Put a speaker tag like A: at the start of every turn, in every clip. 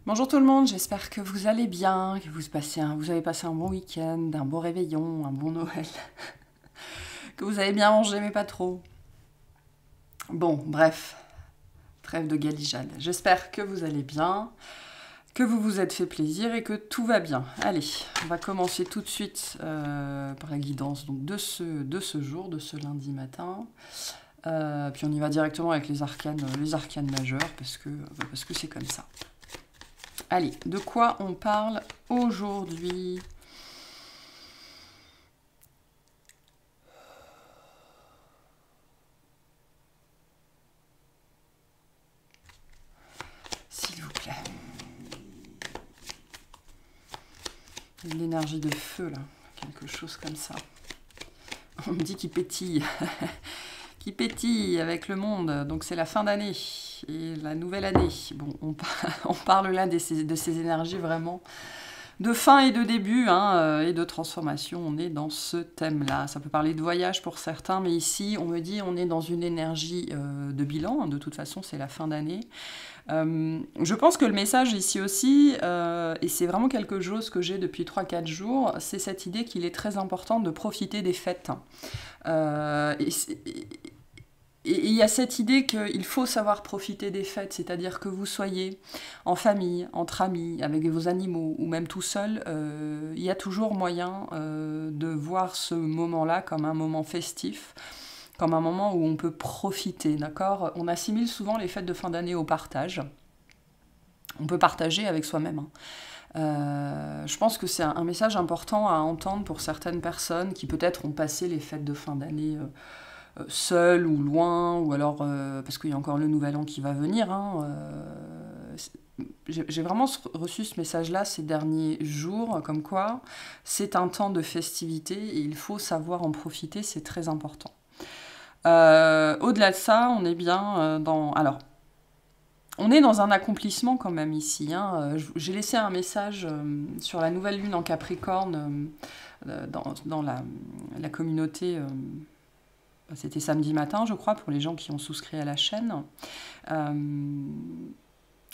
A: Bonjour tout le monde, j'espère que vous allez bien, que vous avez passé un bon week-end, un bon réveillon, un bon Noël, que vous avez bien mangé mais pas trop. Bon, bref, trêve de galijade. J'espère que vous allez bien, que vous vous êtes fait plaisir et que tout va bien. Allez, on va commencer tout de suite par la guidance donc, de ce jour, de ce lundi matin. Puis on y va directement avec les arcanes majeures parce que c'est comme ça. Allez, de quoi on parle aujourd'hui? S'il vous plaît. Il y a de l'énergie de feu, là. Quelque chose comme ça. On me dit qu'il pétille. Qui pétille avec le monde. Donc c'est la fin d'année et la nouvelle année. Bon, on parle là de ces énergies vraiment de fin et de début et de transformation. On est dans ce thème-là. Ça peut parler de voyage pour certains, mais ici, on me dit on est dans une énergie de bilan. De toute façon, c'est la fin d'année. Je pense que le message ici aussi, et c'est vraiment quelque chose que j'ai depuis 3-4 jours, c'est cette idée qu'il est très important de profiter des fêtes. Et il y a cette idée qu'il faut savoir profiter des fêtes, c'est-à-dire que vous soyez en famille, entre amis, avec vos animaux, ou même tout seul, il y a toujours moyen de voir ce moment-là comme un moment festif, comme un moment où on peut profiter, d'accord? On assimile souvent les fêtes de fin d'année au partage. On peut partager avec soi-même. Je pense que c'est un message important à entendre pour certaines personnes qui peut-être ont passé les fêtes de fin d'année seules ou loin, ou alors parce qu'il y a encore le nouvel an qui va venir. J'ai vraiment reçu ce message-là ces derniers jours, comme quoi c'est un temps de festivité et il faut savoir en profiter, c'est très important. Au-delà de ça, on est bien dans... Alors, on est dans un accomplissement quand même ici. J'ai laissé un message sur la nouvelle lune en Capricorne dans la communauté. C'était samedi matin, je crois, pour les gens qui ont souscrit à la chaîne.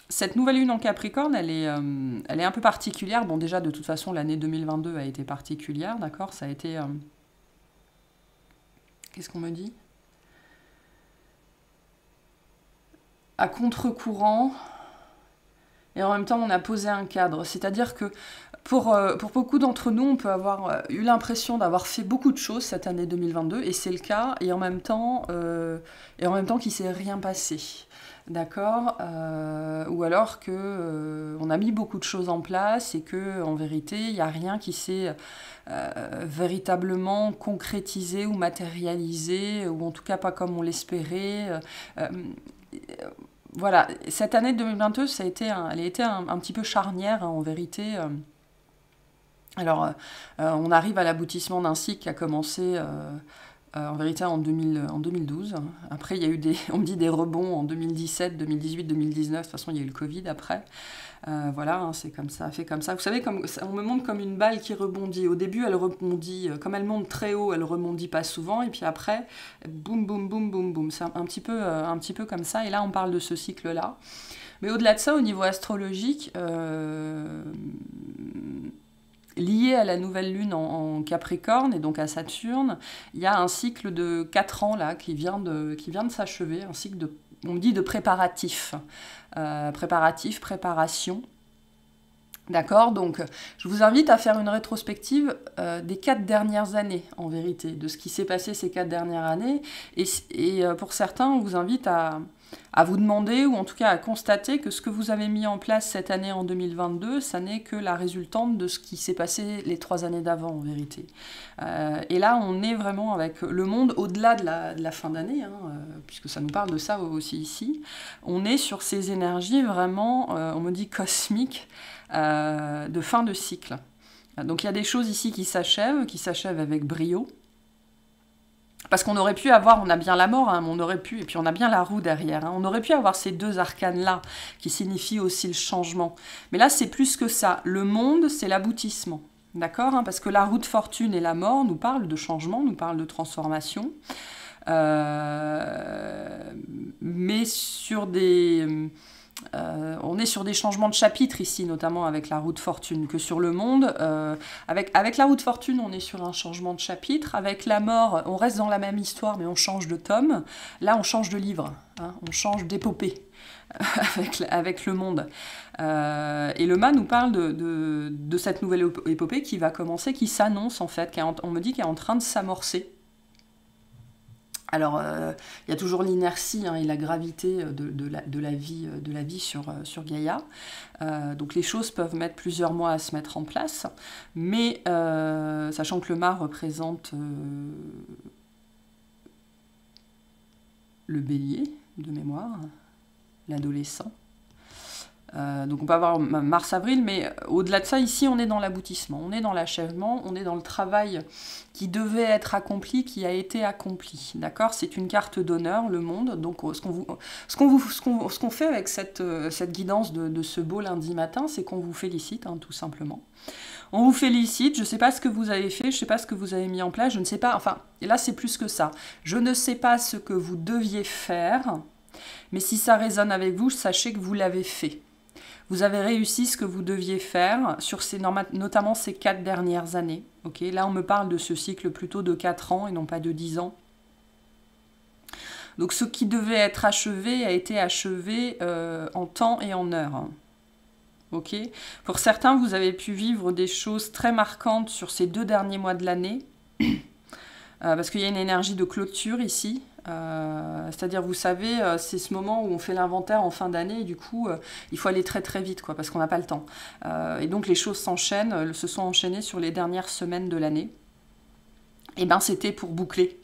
A: Cette nouvelle lune en Capricorne, elle est un peu particulière. Bon, déjà, de toute façon, l'année 2022 a été particulière, d'accord? Ça a été... Qu'est-ce qu'on me dit? À contre-courant, et en même temps on a posé un cadre. C'est-à-dire que pour beaucoup d'entre nous, on peut avoir eu l'impression d'avoir fait beaucoup de choses cette année 2022, et c'est le cas, et en même temps qu'il ne s'est rien passé. D'accord, ou alors que on a mis beaucoup de choses en place et que en vérité il n'y a rien qui s'est véritablement concrétisé ou matérialisé, ou en tout cas pas comme on l'espérait. Voilà, cette année 2022, elle a été un petit peu charnière en vérité. Alors, on arrive à l'aboutissement d'un cycle qui a commencé en vérité en 2012. Après, il y a eu on me dit des rebonds en 2017, 2018, 2019. De toute façon, il y a eu le Covid après. Voilà, c'est comme ça, fait comme ça. Vous savez, on me montre comme une balle qui rebondit. Au début, elle rebondit, comme elle monte très haut, elle rebondit pas souvent. Et puis après, boum, boum, boum, boum, boum. C'est un petit peu comme ça. Et là, on parle de ce cycle-là. Mais au-delà de ça, au niveau astrologique, lié à la nouvelle lune en Capricorne et donc à Saturne, il y a un cycle de 4 ans là qui vient de s'achever, un cycle on me dit de préparatif, préparation. D'accord, donc je vous invite à faire une rétrospective des 4 dernières années, en vérité, de ce qui s'est passé ces 4 dernières années. Et pour certains, on vous invite à vous demander, ou en tout cas à constater que ce que vous avez mis en place cette année en 2022, ça n'est que la résultante de ce qui s'est passé les 3 années d'avant, en vérité. Et là, on est vraiment avec le monde au-delà de la fin d'année, puisque ça nous parle de ça aussi ici. On est sur ces énergies vraiment, on me dit cosmiques, de fin de cycle. Donc il y a des choses ici qui s'achèvent avec brio. Parce qu'on aurait pu avoir, on a bien la mort, mais on aurait pu, et puis on a bien la roue derrière, on aurait pu avoir ces 2 arcanes-là, qui signifient aussi le changement. Mais là, c'est plus que ça. Le monde, c'est l'aboutissement. D'accord, parce que la roue de fortune et la mort nous parlent de changement, nous parlent de transformation. Mais sur des on est sur des changements de chapitre ici, notamment avec la roue de fortune, que sur le monde. Avec la roue de fortune, on est sur un changement de chapitre. Avec la mort, on reste dans la même histoire, mais on change de tome. Là, on change de livre, hein, on change d'épopée avec le monde. Et le mât nous parle de cette nouvelle épopée qui va commencer, qui s'annonce en fait, on me dit qu'elle est en train de s'amorcer. Alors, il y a toujours l'inertie et la gravité de la vie sur Gaïa. Donc les choses peuvent mettre plusieurs mois à se mettre en place, mais sachant que le mât représente le bélier, de mémoire, l'adolescent. Donc on peut avoir mars-avril, mais au-delà de ça, ici on est dans l'aboutissement, on est dans l'achèvement, on est dans le travail qui devait être accompli, qui a été accompli. D'accord? C'est une carte d'honneur, le monde. Donc ce qu'on fait avec cette guidance de ce beau lundi matin, c'est qu'on vous félicite, hein, tout simplement. On vous félicite, je ne sais pas ce que vous avez fait, je ne sais pas ce que vous avez mis en place, je ne sais pas, enfin, et là c'est plus que ça. Je ne sais pas ce que vous deviez faire, mais si ça résonne avec vous, sachez que vous l'avez fait. Vous avez réussi ce que vous deviez faire, sur notamment ces 4 dernières années. Okay, là, on me parle de ce cycle plutôt de 4 ans et non pas de 10 ans. Donc, ce qui devait être achevé a été achevé en temps et en heure. Okay. Pour certains, vous avez pu vivre des choses très marquantes sur ces 2 derniers mois de l'année, parce qu'il y a une énergie de clôture ici. C'est-à-dire, vous savez, c'est ce moment où on fait l'inventaire en fin d'année et du coup, il faut aller très très vite, quoi, parce qu'on n'a pas le temps. Et donc, les choses s'enchaînent, se sont enchaînées sur les dernières semaines de l'année. Et bien, c'était pour boucler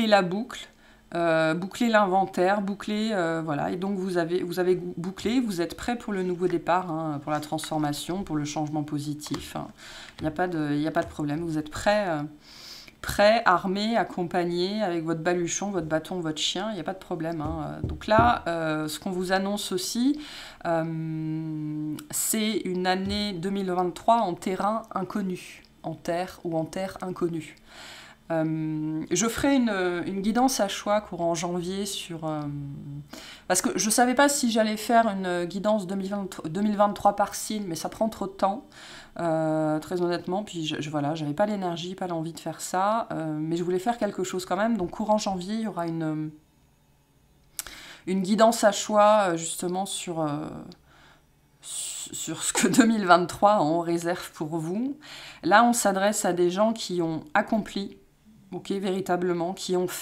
A: la boucle, boucler l'inventaire, boucler, voilà. Et donc, vous avez bouclé, vous êtes prêt pour le nouveau départ, hein, pour la transformation, pour le changement positif. Il n'y a pas de problème, vous êtes prêt. Prêt, armé, accompagné, avec votre baluchon, votre bâton, votre chien, il n'y a pas de problème. Hein. Donc là, ce qu'on vous annonce aussi, c'est une année 2023 en terrain inconnu, en terre ou en terre inconnue. Je ferai une guidance à choix courant janvier sur... parce que je ne savais pas si j'allais faire une guidance 2023 par signe, mais ça prend trop de temps. Très honnêtement, puis voilà, j'avais pas l'énergie, pas l'envie de faire ça, mais je voulais faire quelque chose quand même. Donc courant janvier, il y aura une guidance à choix justement sur ce que 2023 en réserve pour vous. Là, on s'adresse à des gens qui ont accompli, ok, véritablement,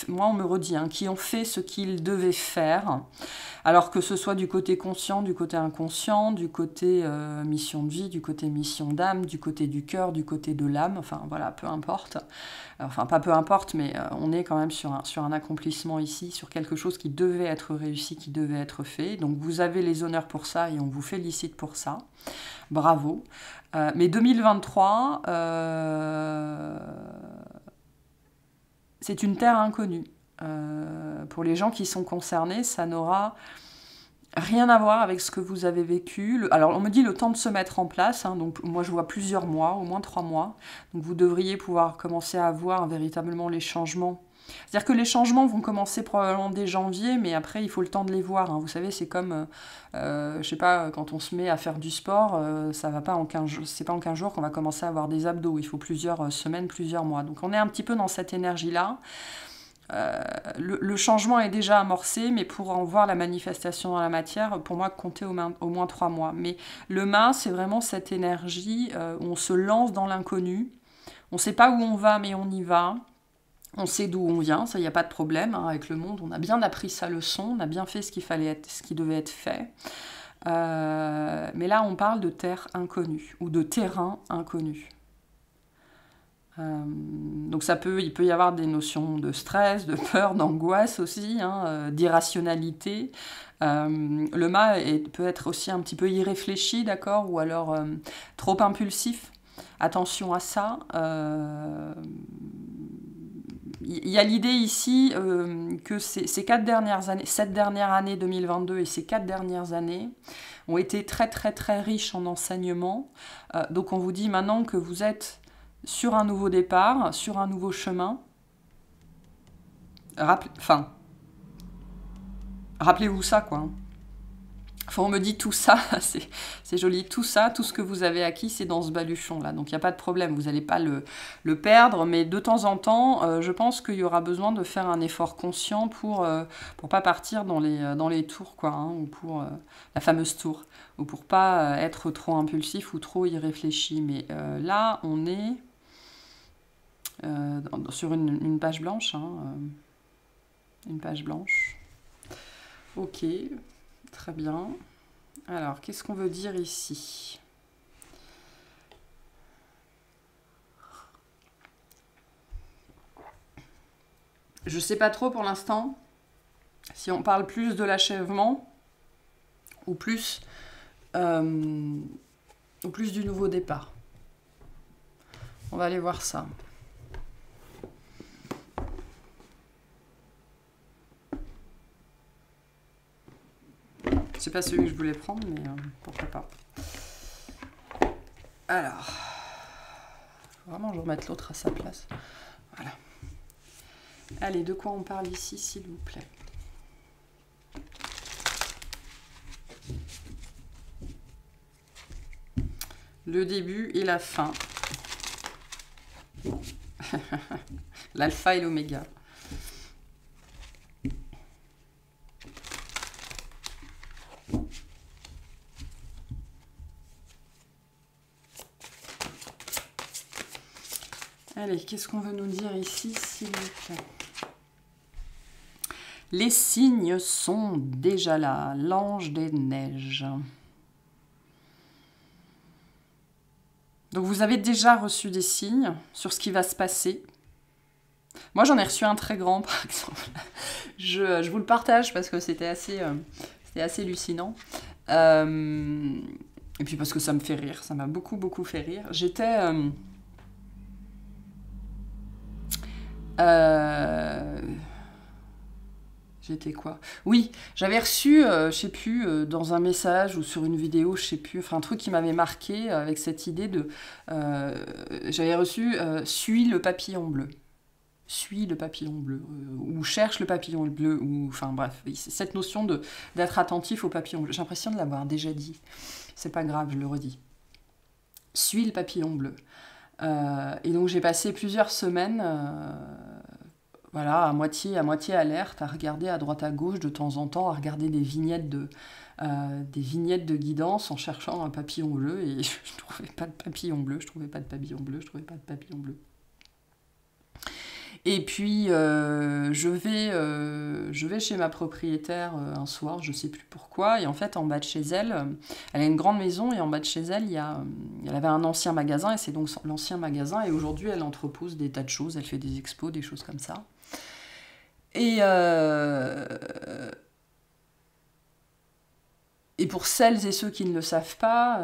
A: moi on me redit, hein, qui ont fait ce qu'ils devaient faire. Alors que ce soit du côté conscient, du côté inconscient, du côté mission de vie, du côté mission d'âme, du côté du cœur, du côté de l'âme, enfin voilà, peu importe. Enfin, pas peu importe, mais on est quand même sur un accomplissement ici, sur quelque chose qui devait être réussi, qui devait être fait. Donc vous avez les honneurs pour ça et on vous félicite pour ça. Bravo. Mais 2023, c'est une terre inconnue. Pour les gens qui sont concernés, ça n'aura rien à voir avec ce que vous avez vécu. Alors, on me dit le temps de se mettre en place. Hein, donc, moi, je vois plusieurs mois, au moins 3 mois. Donc, vous devriez pouvoir commencer à voir véritablement les changements. C'est-à-dire que les changements vont commencer probablement dès janvier, mais après, il faut le temps de les voir. Hein. Vous savez, c'est comme, je sais pas, quand on se met à faire du sport, ça va pas en 15 jours, c'est pas en 15 jours qu'on va commencer à avoir des abdos. Il faut plusieurs semaines, plusieurs mois. Donc, on est un petit peu dans cette énergie-là. Le changement est déjà amorcé, mais pour en voir la manifestation dans la matière, pour moi, comptez au moins 3 mois. Mais le mât, c'est vraiment cette énergie où on se lance dans l'inconnu. On ne sait pas où on va, mais on y va. On sait d'où on vient, ça, il n'y a pas de problème. Hein, avec le monde, on a bien appris sa leçon, on a bien fait ce qui devait être fait. Mais là, on parle de terre inconnue, ou de terrain inconnu. Donc il peut y avoir des notions de stress, de peur, d'angoisse aussi, hein, d'irrationalité. Le mât peut être aussi un petit peu irréfléchi, d'accord, ou alors trop impulsif. Attention à ça. Il y a l'idée ici que ces 4 dernières années, cette dernière année 2022 et ces 4 dernières années ont été très très très riches en enseignements. Donc on vous dit maintenant que vous êtes sur un nouveau départ, sur un nouveau chemin. Rappelez-vous ça, quoi. Enfin, on me dit tout ça, c'est joli, tout ça, tout ce que vous avez acquis, c'est dans ce baluchon-là. Donc, il n'y a pas de problème, vous n'allez pas le perdre. Mais de temps en temps, je pense qu'il y aura besoin de faire un effort conscient pour pas partir dans les tours, quoi, hein, ou pour la fameuse tour, ou pour pas être trop impulsif ou trop irréfléchi. Mais là, on est sur une page blanche. Hein, une page blanche. Ok. Très bien. Alors, qu'est-ce qu'on veut dire ici? Je ne sais pas trop pour l'instant si on parle plus de l'achèvement ou plus du nouveau départ. On va aller voir ça. C'est pas celui que je voulais prendre, mais pourquoi pas. Alors, vraiment, je vais remettre l'autre à sa place. Voilà. Allez, de quoi on parle ici, s'il vous plaît? Le début et la fin. L'alpha et l'oméga. Allez, qu'est-ce qu'on veut nous dire ici, s'il vous plaît? Les signes sont déjà là, l'ange des neiges. Donc vous avez déjà reçu des signes sur ce qui va se passer. Moi, j'en ai reçu un très grand, par exemple. Je vous le partage parce que c'était assez hallucinant. Et puis parce que ça me fait rire, ça m'a beaucoup, beaucoup fait rire. J'étais quoi? Oui, j'avais reçu, je sais plus, dans un message ou sur une vidéo, je sais plus, enfin un truc qui m'avait marqué avec cette idée de... j'avais reçu « suis le papillon bleu ». Suis le papillon bleu, ou cherche le papillon bleu, ou enfin bref, cette notion d'être attentif au papillon bleu. J'ai l'impression de l'avoir déjà dit, c'est pas grave, je le redis. Suis le papillon bleu. Et donc j'ai passé plusieurs semaines, voilà, à moitié alerte, à regarder à droite à gauche de temps en temps, à regarder des vignettes de guidance en cherchant un papillon bleu, et je trouvais pas de papillon bleu, je trouvais pas de papillon bleu, je trouvais pas de papillon bleu. Et puis, je vais chez ma propriétaire un soir, je ne sais plus pourquoi, et en fait, en bas de chez elle, elle a une grande maison, et en bas de chez elle, elle avait un ancien magasin, et c'est donc l'ancien magasin, et aujourd'hui, elle entrepose des tas de choses, elle fait des expos, des choses comme ça. Et pour celles et ceux qui ne le savent pas,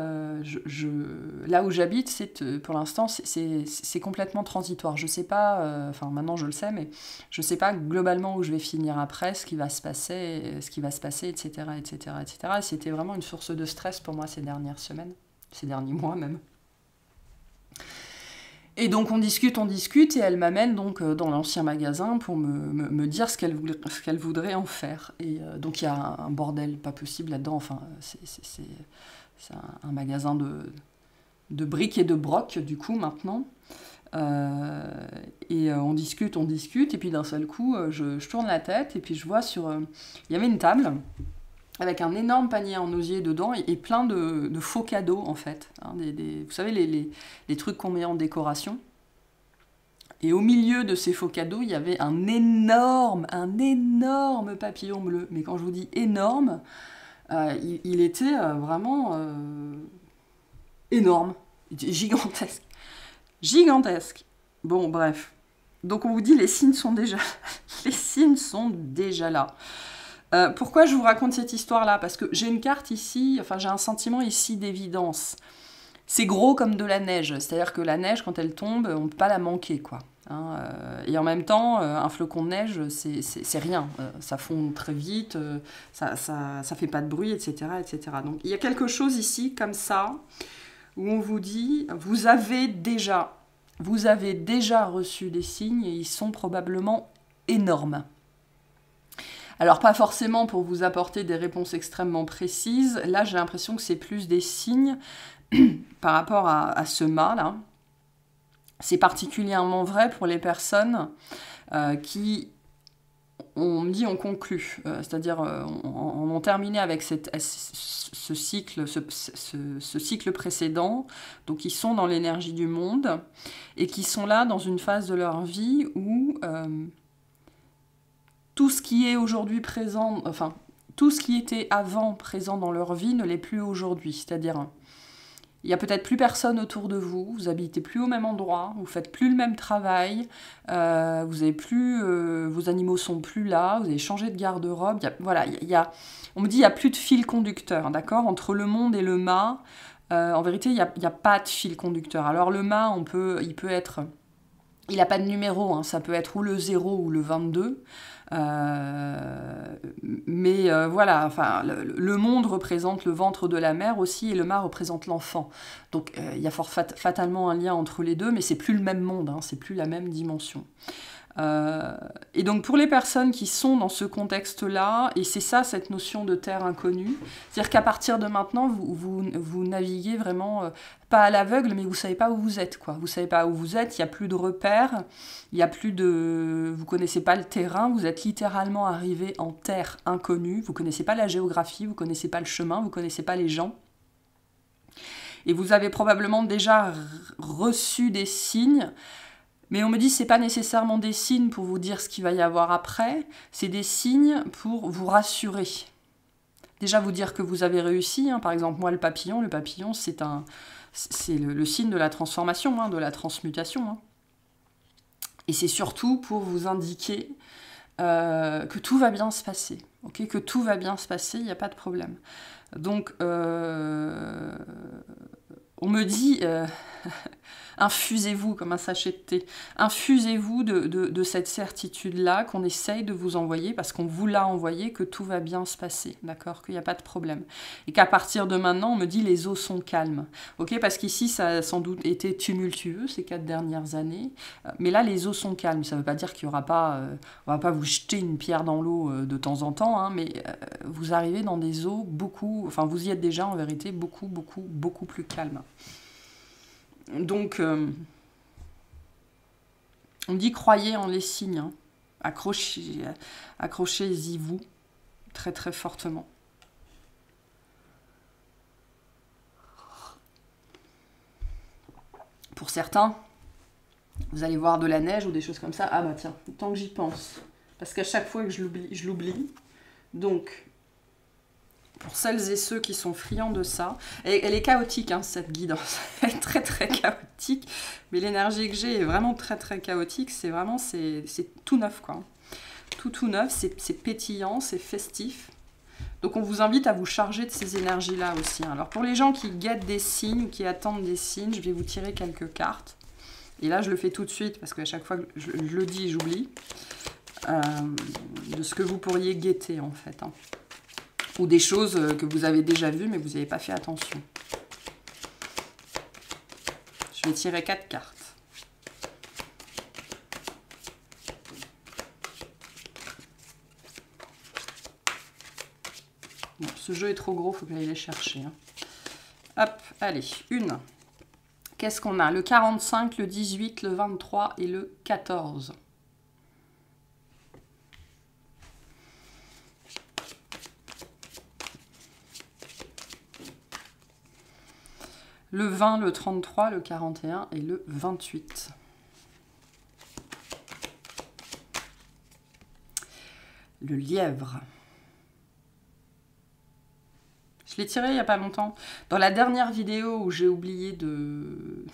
A: là où j'habite, pour l'instant, c'est complètement transitoire. Je ne sais pas, enfin maintenant je le sais, mais je ne sais pas globalement où je vais finir après, ce qui va se passer, etc., etc., etc. Et c'était vraiment une source de stress pour moi ces dernières semaines, ces derniers mois même. Et donc on discute, et elle m'amène donc dans l'ancien magasin pour me dire ce qu'elle voudrait en faire. Et donc il y a un bordel pas possible là-dedans, enfin c'est un magasin de briques et de broc du coup maintenant. Et on discute, et puis d'un seul coup je tourne la tête, et puis je vois il y avait une table avec un énorme panier en osier dedans et plein de faux cadeaux, en fait. Hein, vous savez, les trucs qu'on met en décoration. Et au milieu de ces faux cadeaux, il y avait un énorme papillon bleu. Mais quand je vous dis énorme, il était vraiment énorme, gigantesque. Gigantesque. Bon, bref. Donc on vous dit, les signes sont déjà là. Pourquoi je vous raconte cette histoire-là? Parce que j'ai une carte ici, enfin j'ai un sentiment ici d'évidence. C'est gros comme de la neige, c'est-à-dire que la neige, quand elle tombe, on ne peut pas la manquer, quoi. Hein, et en même temps, un flocon de neige, c'est rien. Ça fond très vite, ça fait pas de bruit, etc., etc. Donc il y a quelque chose ici, comme ça, où on vous dit, vous avez déjà reçu des signes, et ils sont probablement énormes. Alors pas forcément pour vous apporter des réponses extrêmement précises, là j'ai l'impression que c'est plus des signes par rapport à ce mât là. C'est particulièrement vrai pour les personnes qui, on me dit, on conclut, c'est-à-dire on terminé avec ce cycle, ce cycle précédent, donc ils sont dans l'énergie du monde, et qui sont là dans une phase de leur vie où tout ce qui est aujourd'hui présent, enfin, tout ce qui était avant présent dans leur vie ne l'est plus aujourd'hui, c'est-à-dire il n'y a peut-être plus personne autour de vous, vous habitez plus au même endroit, vous faites plus le même travail, vous avez plus, vos animaux sont plus là, vous avez changé de garde-robe. Voilà, on me dit il n'y a plus de fil conducteur, d'accord, entre le monde et le mât. En vérité, il n'y a pas de fil conducteur. Alors le mât, il peut être, il n'a pas de numéro, hein, ça peut être ou le 0 ou le 22. Mais voilà, enfin, le monde représente le ventre de la mère aussi, et le mât représente l'enfant. Donc il y a fatalement un lien entre les deux, mais c'est plus le même monde, hein, c'est plus la même dimension. Et donc pour les personnes qui sont dans ce contexte-là, et c'est ça cette notion de terre inconnue, c'est-à-dire qu'à partir de maintenant, vous naviguez vraiment, pas à l'aveugle, mais vous ne savez pas où vous êtes, quoi. Vous ne savez pas où vous êtes, il n'y a plus de repères, il y a plus de... Vous ne connaissez pas le terrain, vous êtes littéralement arrivé en terre inconnue, vous ne connaissez pas la géographie, vous ne connaissez pas le chemin, vous ne connaissez pas les gens. Et vous avez probablement déjà reçu des signes. Mais on me dit que ce n'est pas nécessairement des signes pour vous dire ce qu'il va y avoir après, c'est des signes pour vous rassurer. Déjà vous dire que vous avez réussi, hein. Par exemple moi le papillon c'est le signe de la transformation, hein, de la transmutation. Hein. Et c'est surtout pour vous indiquer que tout va bien se passer, okay, que tout va bien se passer, il n'y a pas de problème. Donc on me dit... infusez-vous comme un sachet de thé, infusez-vous de cette certitude-là qu'on essaye de vous envoyer, parce qu'on vous l'a envoyé, que tout va bien se passer, d'accord, qu'il n'y a pas de problème. Et qu'à partir de maintenant, on me dit les eaux sont calmes, ok, parce qu'ici, ça a sans doute été tumultueux ces 4 dernières années, mais là, les eaux sont calmes. Ça ne veut pas dire qu'il n'y aura pas, on ne va pas vous jeter une pierre dans l'eau de temps en temps, hein, mais vous arrivez dans des eaux beaucoup, enfin, vous y êtes déjà en vérité beaucoup plus calmes. Donc, on me dit croyez en les signes, hein. Accrochez-y vous très très fortement. Pour certains, vous allez voir de la neige ou des choses comme ça. Ah bah tiens, tant que j'y pense, parce qu'à chaque fois que je l'oublie. Donc, pour celles et ceux qui sont friands de ça, elle est chaotique, hein, cette guidance, elle est très très chaotique, mais l'énergie que j'ai est vraiment très très chaotique, c'est vraiment, c'est tout neuf, quoi. Tout neuf, c'est pétillant, c'est festif. Donc on vous invite à vous charger de ces énergies-là aussi. Alors pour les gens qui guettent des signes, qui attendent des signes, je vais vous tirer quelques cartes. Et là, je le fais tout de suite, parce qu'à chaque fois que je le dis, j'oublie, de ce que vous pourriez guetter, en fait, hein. Ou des choses que vous avez déjà vues, mais vous n'avez pas fait attention. Je vais tirer 4 cartes. Bon, ce jeu est trop gros, il faut que j'aille les chercher, hein. Hop, allez, une. Qu'est-ce qu'on a? Le 45, le 18, le 23 et le 14. Le 20, le 33, le 41 et le 28. Le lièvre. Je l'ai tiré il n'y a pas longtemps. Dans la dernière vidéo où j'ai oublié de...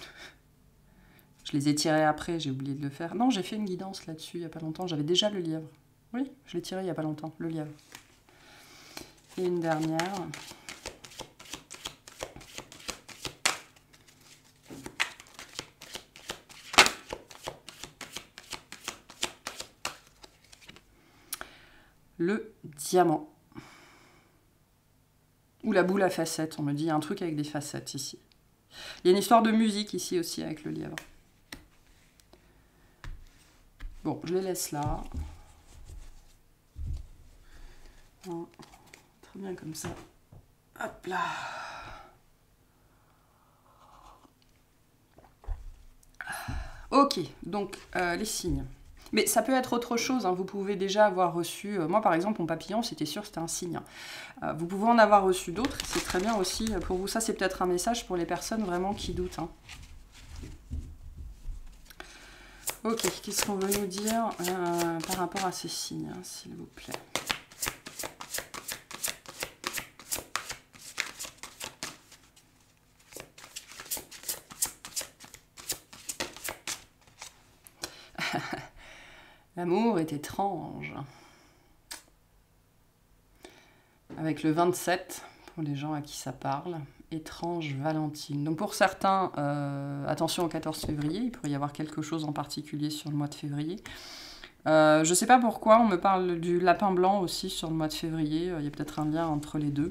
A: Je les ai tirés après, j'ai oublié de le faire. Non, j'ai fait une guidance là-dessus il n'y a pas longtemps. J'avais déjà le lièvre. Oui, je l'ai tiré il n'y a pas longtemps, le lièvre. Et une dernière. Le diamant. Ou la boule à facettes, on me dit, il y a un truc avec des facettes ici. Il y a une histoire de musique ici aussi avec le lièvre. Bon, je les laisse là. Hein, très bien comme ça. Hop là. Ok, donc les signes. Mais ça peut être autre chose, hein. Vous pouvez déjà avoir reçu... moi, par exemple, mon papillon, c'était sûr, c'était un signe. Vous pouvez en avoir reçu d'autres, c'est très bien aussi pour vous. Ça, c'est peut-être un message pour les personnes vraiment qui doutent. Hein. Ok, qu'est-ce qu'on veut nous dire par rapport à ces signes, hein, s'il vous plaît? L'amour est étrange. Avec le 27, pour les gens à qui ça parle, étrange Valentine. Donc pour certains, attention au 14 février, il pourrait y avoir quelque chose en particulier sur le mois de février. Je ne sais pas pourquoi, on me parle du lapin blanc aussi sur le mois de février, il y a peut-être un lien entre les deux.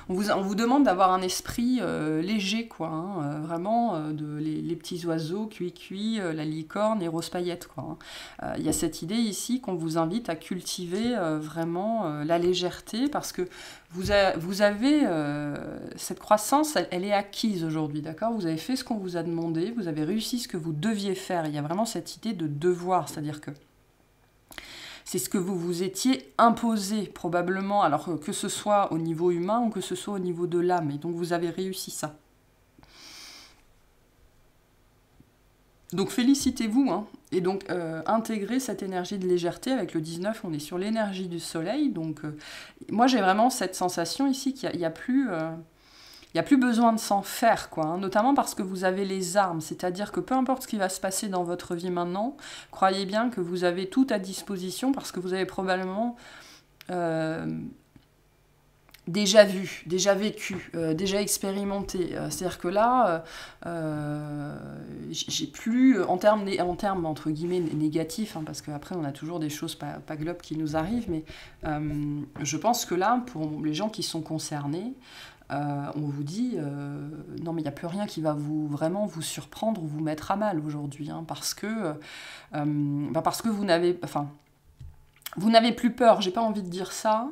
A: On vous demande d'avoir un esprit léger, quoi, hein, vraiment, les petits oiseaux, cuit, la licorne et rose paillette, quoi. Hein. Y a cette idée ici qu'on vous invite à cultiver vraiment la légèreté, parce que vous avez cette croissance, elle est acquise aujourd'hui, d'accord? Vous avez fait ce qu'on vous a demandé, vous avez réussi ce que vous deviez faire. Il y a vraiment cette idée de devoir, c'est-à-dire que c'est ce que vous vous étiez imposé, probablement, alors que ce soit au niveau humain ou que ce soit au niveau de l'âme. Et donc, vous avez réussi ça. Donc, félicitez-vous. Hein. Et donc, intégrez cette énergie de légèreté. Avec le 19, on est sur l'énergie du soleil. Donc, moi, j'ai vraiment cette sensation ici qu'il n'y a plus... Il n'y a plus besoin de s'en faire, quoi, hein, notamment parce que vous avez les armes, c'est-à-dire que peu importe ce qui va se passer dans votre vie maintenant, croyez bien que vous avez tout à disposition parce que vous avez probablement déjà vu, déjà vécu, déjà expérimenté. C'est-à-dire que là, j'ai plus, en termes entre guillemets négatifs, hein, parce qu'après on a toujours des choses pas globes qui nous arrivent, mais je pense que là, pour les gens qui sont concernés, on vous dit non mais il n'y a plus rien qui va vraiment vous surprendre ou vous mettre à mal aujourd'hui, hein, parce que vous n'avez plus peur, j'ai pas envie de dire ça,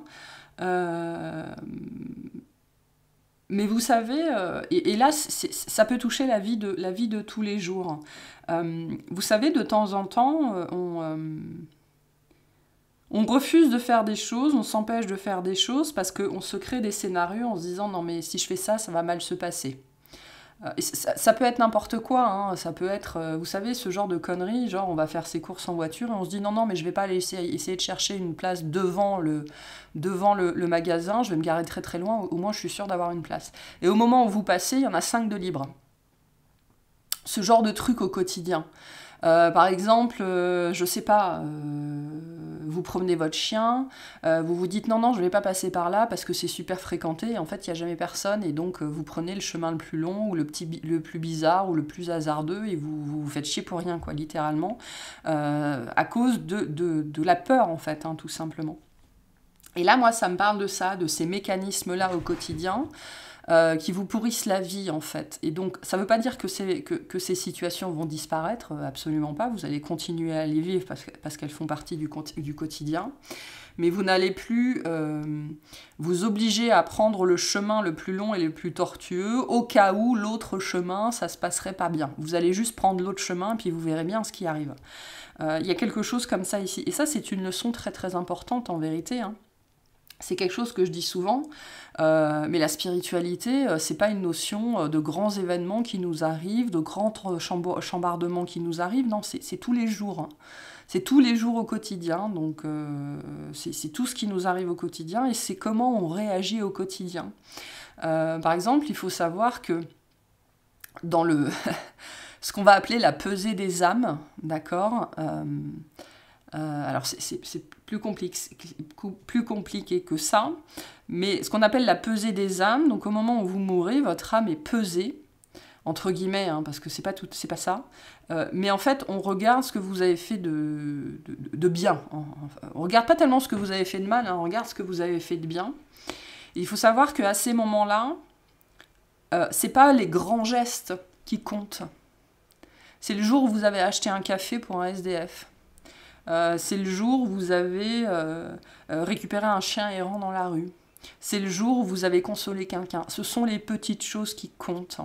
A: mais vous savez, et là ça peut toucher la vie de tous les jours. Vous savez, de temps en temps, on refuse de faire des choses, on s'empêche de faire des choses parce qu'on se crée des scénarios en se disant « Non, mais si je fais ça, ça va mal se passer ». Et ça peut être n'importe quoi, hein. Ça peut être, vous savez, ce genre de conneries, genre on va faire ses courses en voiture et on se dit « Non, non, mais je vais pas aller essayer de chercher une place devant le magasin, je vais me garer très très loin, au moins je suis sûre d'avoir une place ». Et au moment où vous passez, il y en a 5 de libres. Ce genre de truc au quotidien. Par exemple, je sais pas, vous promenez votre chien, vous vous dites non, non, je vais pas passer par là parce que c'est super fréquenté, et en fait, il n'y a jamais personne, et donc vous prenez le chemin le plus long, ou le plus bizarre, ou le plus hasardeux, et vous faites chier pour rien, quoi, littéralement, à cause de la peur, en fait, hein, tout simplement. Et là, moi, ça me parle de ça, de ces mécanismes-là au quotidien, qui vous pourrissent la vie, en fait. Et donc, ça ne veut pas dire que ces situations vont disparaître, absolument pas. Vous allez continuer à les vivre parce qu'elles font partie du quotidien. Mais vous n'allez plus vous obliger à prendre le chemin le plus long et le plus tortueux, au cas où l'autre chemin, ça ne se passerait pas bien. Vous allez juste prendre l'autre chemin, puis vous verrez bien ce qui arrive. Il y a quelque chose comme ça ici. Et ça, c'est une leçon très très importante, en vérité, hein. C'est quelque chose que je dis souvent, mais la spiritualité, c'est pas une notion de grands événements qui nous arrivent, de grands chambardements qui nous arrivent, non, c'est tous les jours. Hein. C'est tous les jours au quotidien, donc c'est tout ce qui nous arrive au quotidien, et c'est comment on réagit au quotidien. Par exemple, il faut savoir que dans ce qu'on va appeler la pesée des âmes, d'accord, alors c'est plus compliqué que ça, mais ce qu'on appelle la pesée des âmes, donc au moment où vous mourrez, votre âme est pesée, entre guillemets, hein, parce que c'est pas ça, mais en fait on regarde ce que vous avez fait de bien, on regarde pas tellement ce que vous avez fait de mal, hein, on regarde ce que vous avez fait de bien. Et il faut savoir qu'à ces moments-là, c'est pas les grands gestes qui comptent, c'est le jour où vous avez acheté un café pour un SDF. C'est le jour où vous avez récupéré un chien errant dans la rue. C'est le jour où vous avez consolé quelqu'un. Ce sont les petites choses qui comptent.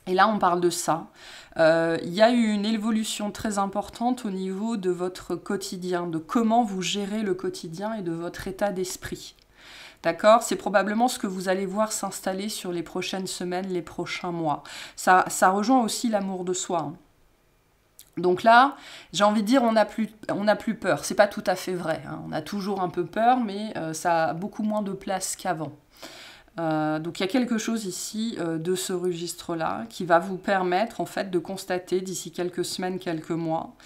A: Et là, on parle de ça. Il y a eu une évolution très importante au niveau de votre quotidien, de comment vous gérez le quotidien et de votre état d'esprit. D'accord? C'est probablement ce que vous allez voir s'installer sur les prochaines semaines, les prochains mois. Ça rejoint aussi l'amour de soi, hein. Donc là, j'ai envie de dire, on n'a plus peur. C'est pas tout à fait vrai, hein. On a toujours un peu peur, mais ça a beaucoup moins de place qu'avant. Donc il y a quelque chose ici de ce registre-là qui va vous permettre en fait de constater d'ici quelques semaines, quelques mois,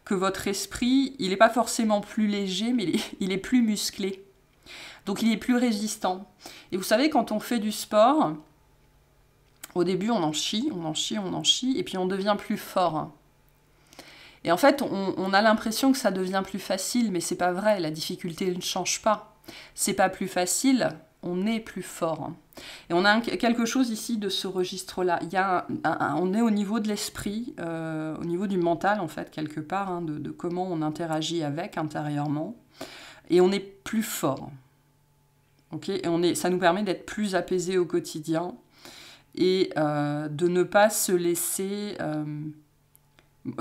A: que votre esprit, il n'est pas forcément plus léger, mais il est plus musclé. Donc il est plus résistant. Et vous savez, quand on fait du sport, au début on en chie, et puis on devient plus fort. Et en fait, on a l'impression que ça devient plus facile, mais c'est pas vrai, la difficulté ne change pas. C'est pas plus facile, on est plus fort. Et on a quelque chose ici de ce registre-là. On est au niveau de l'esprit, au niveau du mental, en fait, quelque part, hein, de comment on interagit avec intérieurement. Et on est plus fort. Okay, et ça nous permet d'être plus apaisé au quotidien et de ne pas se laisser...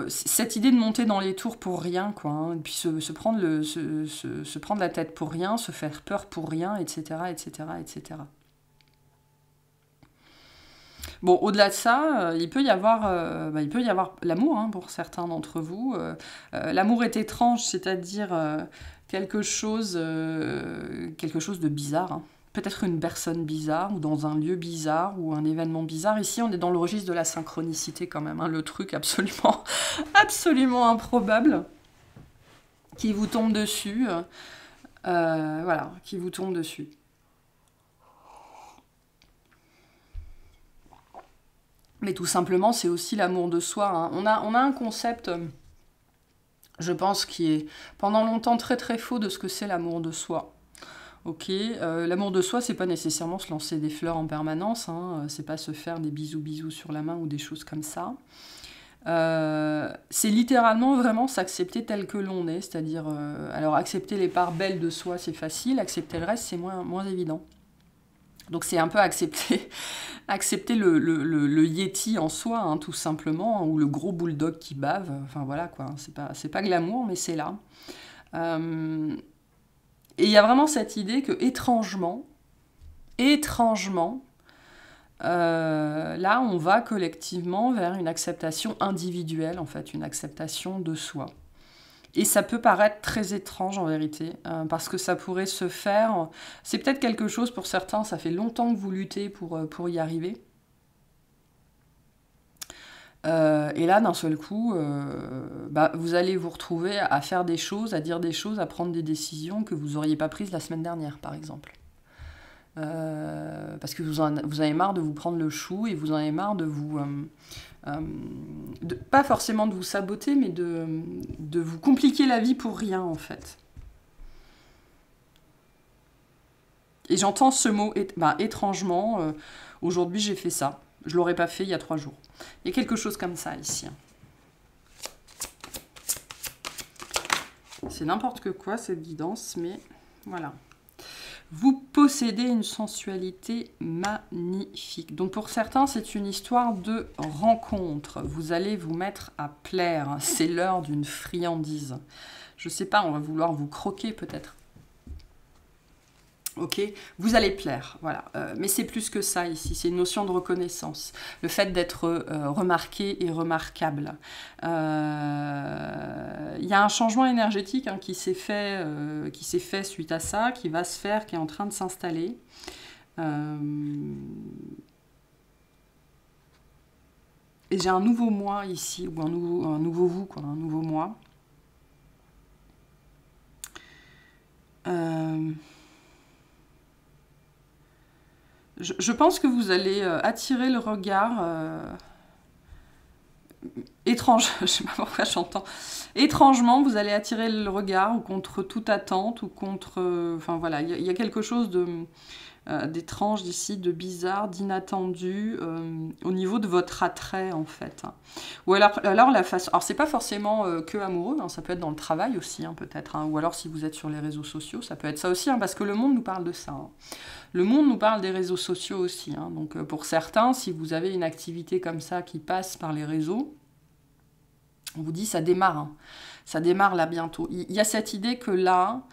A: cette idée de monter dans les tours pour rien, quoi, hein, et puis se prendre la tête pour rien, se faire peur pour rien, etc., etc., etc. Bon, au-delà de ça, il peut y avoir l'amour, hein, pour certains d'entre vous. L'amour est étrange, c'est-à-dire quelque chose de bizarre, hein. Peut-être une personne bizarre, ou dans un lieu bizarre, ou un événement bizarre. Ici, on est dans le registre de la synchronicité quand même, hein, le truc absolument, absolument improbable qui vous tombe dessus. Voilà, qui vous tombe dessus. Mais tout simplement, c'est aussi l'amour de soi, hein. On a un concept, je pense, qui est pendant longtemps très très faux de ce que c'est l'amour de soi. Ok, l'amour de soi, c'est pas nécessairement se lancer des fleurs en permanence, hein, c'est pas se faire des bisous sur la main ou des choses comme ça. C'est littéralement vraiment s'accepter tel que l'on est, c'est-à-dire, alors accepter les parts belles de soi, c'est facile, accepter le reste, c'est moins évident. Donc c'est un peu accepter le yéti en soi, hein, tout simplement, hein, ou le gros bulldog qui bave, enfin voilà quoi, c'est pas glamour, mais c'est là. Et il y a vraiment cette idée que, étrangement, là, on va collectivement vers une acceptation individuelle, en fait, une acceptation de soi. Et ça peut paraître très étrange, en vérité, parce que ça pourrait se faire... C'est peut-être quelque chose, pour certains, ça fait longtemps que vous luttez pour y arriver. Et là, d'un seul coup, vous allez vous retrouver à faire des choses, à dire des choses, à prendre des décisions que vous n'auriez pas prises la semaine dernière, par exemple. Parce que vous avez marre de vous prendre le chou et vous en avez marre de vous... pas forcément de vous saboter, mais de vous compliquer la vie pour rien, en fait. Et j'entends ce mot, étrangement, aujourd'hui j'ai fait ça. Je ne l'aurais pas fait il y a 3 jours. Il y a quelque chose comme ça ici. C'est n'importe que quoi cette guidance, mais voilà. Vous possédez une sensualité magnifique. Donc pour certains, c'est une histoire de rencontre. Vous allez vous mettre à plaire. C'est l'heure d'une friandise. Je ne sais pas, on va vouloir vous croquer peut-être. Ok, vous allez plaire, voilà. Mais c'est plus que ça ici, c'est une notion de reconnaissance. Le fait d'être remarqué et remarquable. Il y a un changement énergétique, hein, qui s'est fait suite à ça, qui va se faire, qui est en train de s'installer. Et j'ai un nouveau moi ici, ou un nouveau vous, quoi, un nouveau moi. Je pense que vous allez attirer le regard étrange, je sais pas pourquoi j'entends. Étrangement, vous allez attirer le regard ou contre toute attente ou contre... Enfin voilà, il y a quelque chose d'étrange d'ici, de bizarre, d'inattendu au niveau de votre attrait en fait. Ou alors la façon... Alors c'est pas forcément que amoureux, hein, ça peut être dans le travail aussi hein, peut-être. Hein, ou alors si vous êtes sur les réseaux sociaux, ça peut être ça aussi, hein, parce que le monde nous parle de ça. Hein. Le monde nous parle des réseaux sociaux aussi. Hein, donc pour certains, si vous avez une activité comme ça qui passe par les réseaux, on vous dit ça démarre. Hein. Ça démarre là bientôt. Il y a cette idée que là,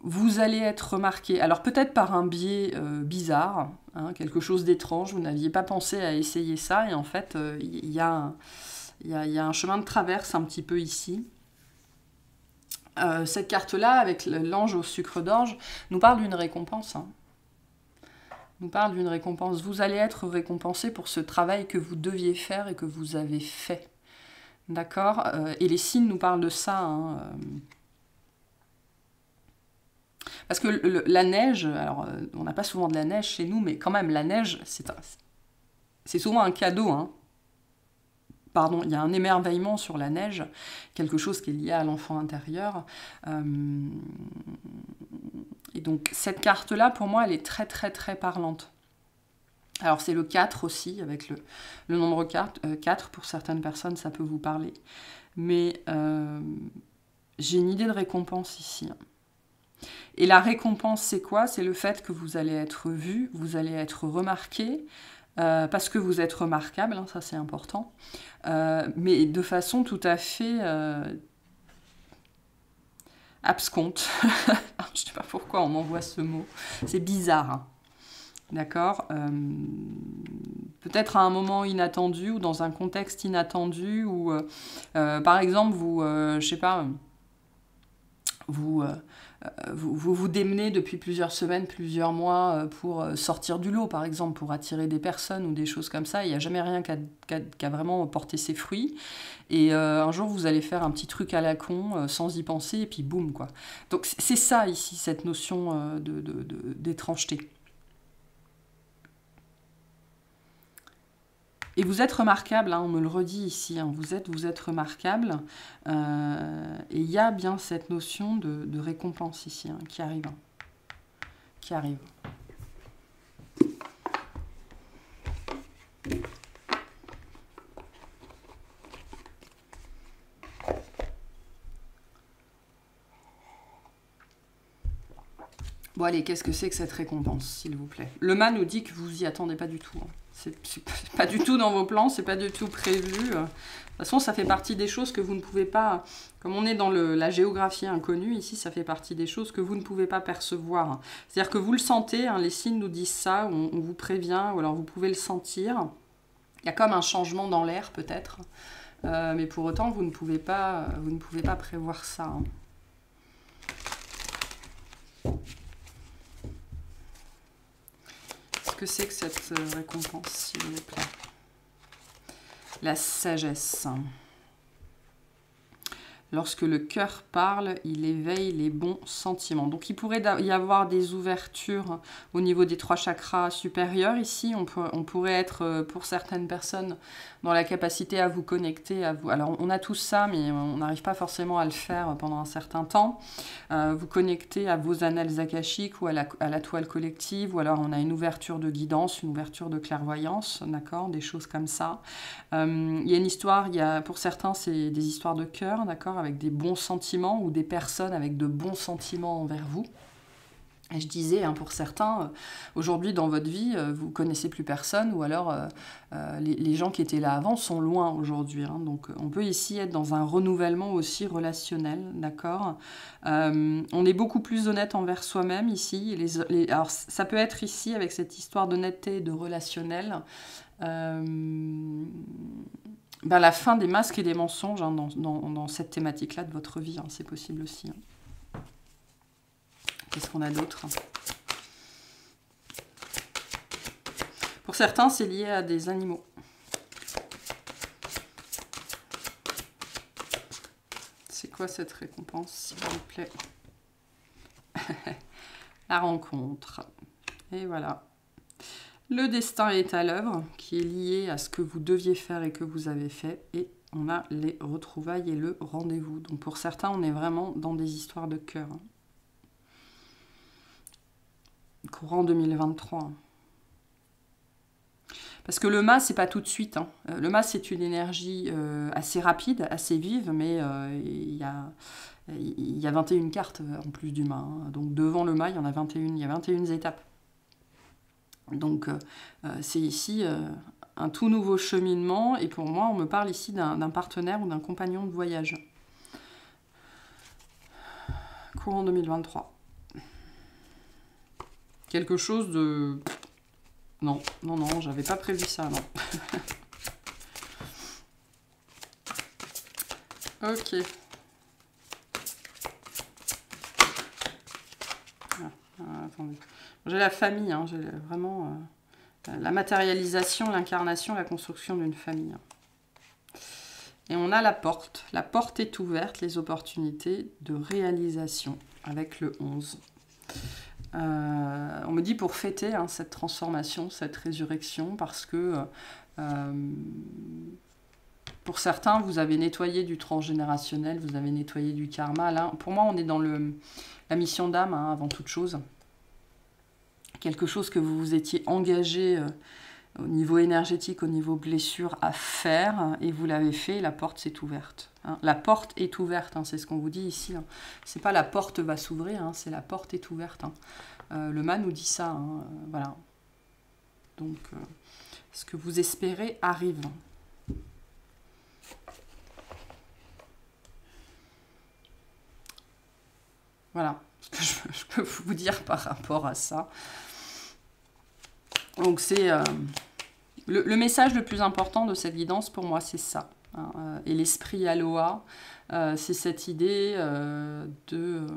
A: vous allez être remarqué, alors peut-être par un biais bizarre, hein, quelque chose d'étrange, vous n'aviez pas pensé à essayer ça, et en fait, il y a un chemin de traverse un petit peu ici. Cette carte-là, avec l'ange au sucre d'orge, nous parle d'une récompense. Hein. Nous parle d'une récompense. Vous allez être récompensé pour ce travail que vous deviez faire et que vous avez fait. D'accord ? Et les signes nous parlent de ça. Hein. Parce que la neige, alors on n'a pas souvent de la neige chez nous, mais quand même, la neige, c'est souvent un cadeau. Hein. Pardon, il y a un émerveillement sur la neige, quelque chose qui est lié à l'enfant intérieur. Et donc, cette carte-là, pour moi, elle est très, très, très parlante. Alors, c'est le 4 aussi, avec le nombre 4. Pour certaines personnes, ça peut vous parler. Mais j'ai une idée de récompense ici. Et la récompense, c'est quoi? C'est le fait que vous allez être vu, vous allez être remarqué, parce que vous êtes remarquable, hein, ça c'est important, mais de façon tout à fait absconte. Je ne sais pas pourquoi on m'envoie ce mot, c'est bizarre. Hein. D'accord peut-être à un moment inattendu ou dans un contexte inattendu, ou par exemple, je sais pas, vous démenez depuis plusieurs semaines, plusieurs mois pour sortir du lot, par exemple, pour attirer des personnes ou des choses comme ça. Il n'y a jamais rien qui a vraiment porté ses fruits. Et un jour, vous allez faire un petit truc à la con, sans y penser, et puis boum, quoi. Donc c'est ça, ici, cette notion d'étrangeté. Et vous êtes remarquable, hein, on me le redit ici, hein, vous êtes remarquable. Et il y a bien cette notion de récompense ici, hein, qui arrive. Hein, qui arrive. Bon allez, qu'est-ce que c'est que cette récompense, s'il vous plaît? Le mât nous dit que vous y attendez pas du tout. Hein. C'est pas du tout dans vos plans, c'est pas du tout prévu. De toute façon, ça fait partie des choses que vous ne pouvez pas... Comme on est dans la géographie inconnue, ici, ça fait partie des choses que vous ne pouvez pas percevoir. C'est-à-dire que vous le sentez, hein, les signes nous disent ça, on vous prévient, ou alors vous pouvez le sentir. Il y a comme un changement dans l'air, peut-être. Mais pour autant, vous ne pouvez pas prévoir ça. Hein. Qu'est-ce que c'est que cette récompense, s'il vous plaît? La sagesse. Lorsque le cœur parle, il éveille les bons sentiments. Donc il pourrait y avoir des ouvertures au niveau des 3 chakras supérieurs. Ici, on pourrait être, pour certaines personnes, dans la capacité à vous connecter à vous. Alors on a tous ça, mais on n'arrive pas forcément à le faire pendant un certain temps. Vous connecter à vos annales akashiques ou à la toile collective, ou alors on a une ouverture de guidance, une ouverture de clairvoyance, d'accord, des choses comme ça. Il y a une histoire, pour certains, c'est des histoires de cœur, d'accord, avec des bons sentiments, ou des personnes avec de bons sentiments envers vous. Et je disais, hein, pour certains, aujourd'hui dans votre vie, vous connaissez plus personne, ou alors les gens qui étaient là avant sont loin aujourd'hui. Hein, donc on peut ici être dans un renouvellement aussi relationnel, d'accord. On est beaucoup plus honnête envers soi-même ici. Alors ça peut être ici avec cette histoire d'honnêteté et de relationnel. La fin des masques et des mensonges, hein, dans cette thématique-là de votre vie, hein, c'est possible aussi. Hein. Qu'est-ce qu'on a d'autre? Pour certains, c'est lié à des animaux. C'est quoi cette récompense, s'il vous plaît? La rencontre. Et voilà. Le destin est à l'œuvre, qui est lié à ce que vous deviez faire et que vous avez fait. Et on a les retrouvailles et le rendez-vous. Donc pour certains, on est vraiment dans des histoires de cœur. Courant 2023. Parce que le mât, c'est pas tout de suite. Hein. Le mât, c'est une énergie assez rapide, assez vive, mais il y a 21 cartes en plus du mât. Hein. Donc devant le mât, il y en a 21, il y a 21 étapes. Donc c'est ici un tout nouveau cheminement, et pour moi, on me parle ici d'un partenaire ou d'un compagnon de voyage. Courant 2023. Quelque chose de... Non, non, non, j'avais pas prévu ça, non. Ok. Attendez. J'ai la famille, hein, j'ai vraiment la matérialisation, l'incarnation, la construction d'une famille. Et on a la porte. La porte est ouverte, les opportunités de réalisation avec le 11. On me dit pour fêter hein, cette transformation, cette résurrection, parce que pour certains, vous avez nettoyé du transgénérationnel, vous avez nettoyé du karma. Là, pour moi, on est dans la mission d'âme, hein, avant toute chose. Quelque chose que vous vous étiez engagé au niveau énergétique, au niveau blessure à faire, et vous l'avez fait, la porte s'est ouverte. Hein. La porte est ouverte, hein, c'est ce qu'on vous dit ici. Hein. C'est pas la porte va s'ouvrir, hein, c'est la porte est ouverte. Hein. Le mât nous dit ça, hein, voilà. Donc, ce que vous espérez arrive. Voilà ce que je peux vous dire par rapport à ça. Donc c'est le message le plus important de cette guidance pour moi, c'est ça. Hein, et l'esprit Aloha, c'est cette idée de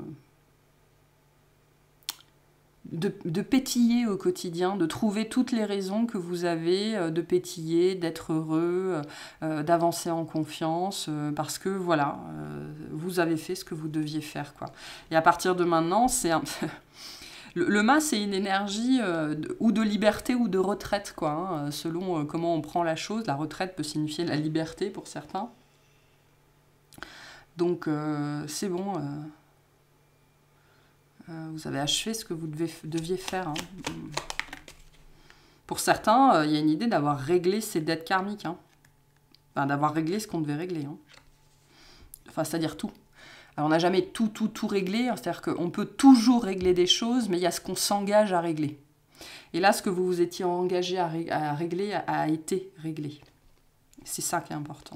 A: pétiller au quotidien, de trouver toutes les raisons que vous avez de pétiller, d'être heureux, d'avancer en confiance, parce que voilà, vous avez fait ce que vous deviez faire, quoi. Et à partir de maintenant, c'est un... Le mât, c'est une énergie ou de liberté ou de retraite, quoi, hein, selon comment on prend la chose. La retraite peut signifier la liberté pour certains. Donc, c'est bon. Vous avez achevé ce que vous deviez faire. Hein. Pour certains, il y a une idée d'avoir réglé ses dettes karmiques. Hein. Enfin, d'avoir réglé ce qu'on devait régler. Hein. Enfin, c'est-à-dire tout. Alors, on n'a jamais tout réglé, c'est-à-dire qu'on peut toujours régler des choses, mais il y a ce qu'on s'engage à régler. Et là, ce que vous vous étiez engagé à régler a été réglé. C'est ça qui est important.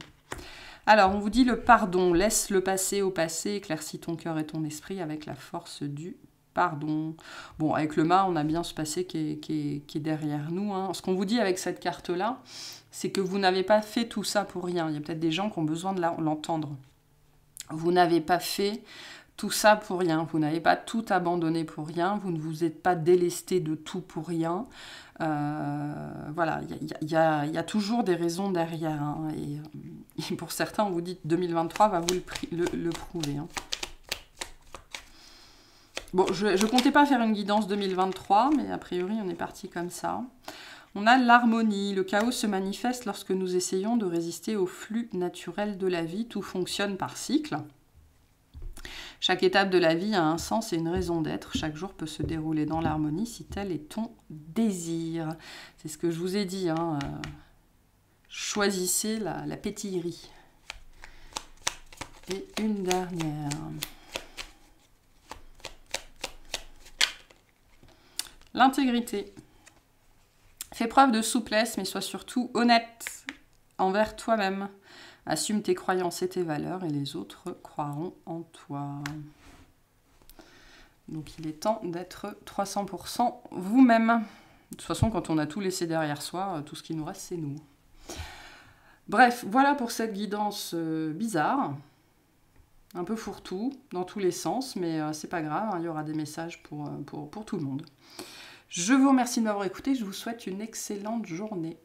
A: Alors, on vous dit le pardon, laisse le passé au passé, éclaircis ton cœur et ton esprit avec la force du pardon. Bon, avec le mât, on a bien ce passé qui est derrière nous. Hein. Ce qu'on vous dit avec cette carte-là, c'est que vous n'avez pas fait tout ça pour rien. Il y a peut-être des gens qui ont besoin de l'entendre. Vous n'avez pas fait tout ça pour rien, vous n'avez pas tout abandonné pour rien, vous ne vous êtes pas délesté de tout pour rien. Voilà, il y a toujours des raisons derrière. Hein, et pour certains, on vous dit 2023 va vous le prouver. Hein. Bon, je ne comptais pas faire une guidance 2023, mais a priori, on est parti comme ça. On a l'harmonie. Le chaos se manifeste lorsque nous essayons de résister au flux naturel de la vie. Tout fonctionne par cycle. Chaque étape de la vie a un sens et une raison d'être. Chaque jour peut se dérouler dans l'harmonie si tel est ton désir. C'est ce que je vous ai dit. Hein. Choisissez la pétillerie. Et une dernière. L'intégrité. Fais preuve de souplesse, mais sois surtout honnête envers toi-même. Assume tes croyances et tes valeurs, et les autres croiront en toi. Donc il est temps d'être 300% vous-même. De toute façon, quand on a tout laissé derrière soi, tout ce qui nous reste, c'est nous. Bref, voilà pour cette guidance bizarre. Un peu fourre-tout, dans tous les sens, mais c'est pas grave, hein, il y aura des messages pour tout le monde. Je vous remercie de m'avoir écouté, je vous souhaite une excellente journée.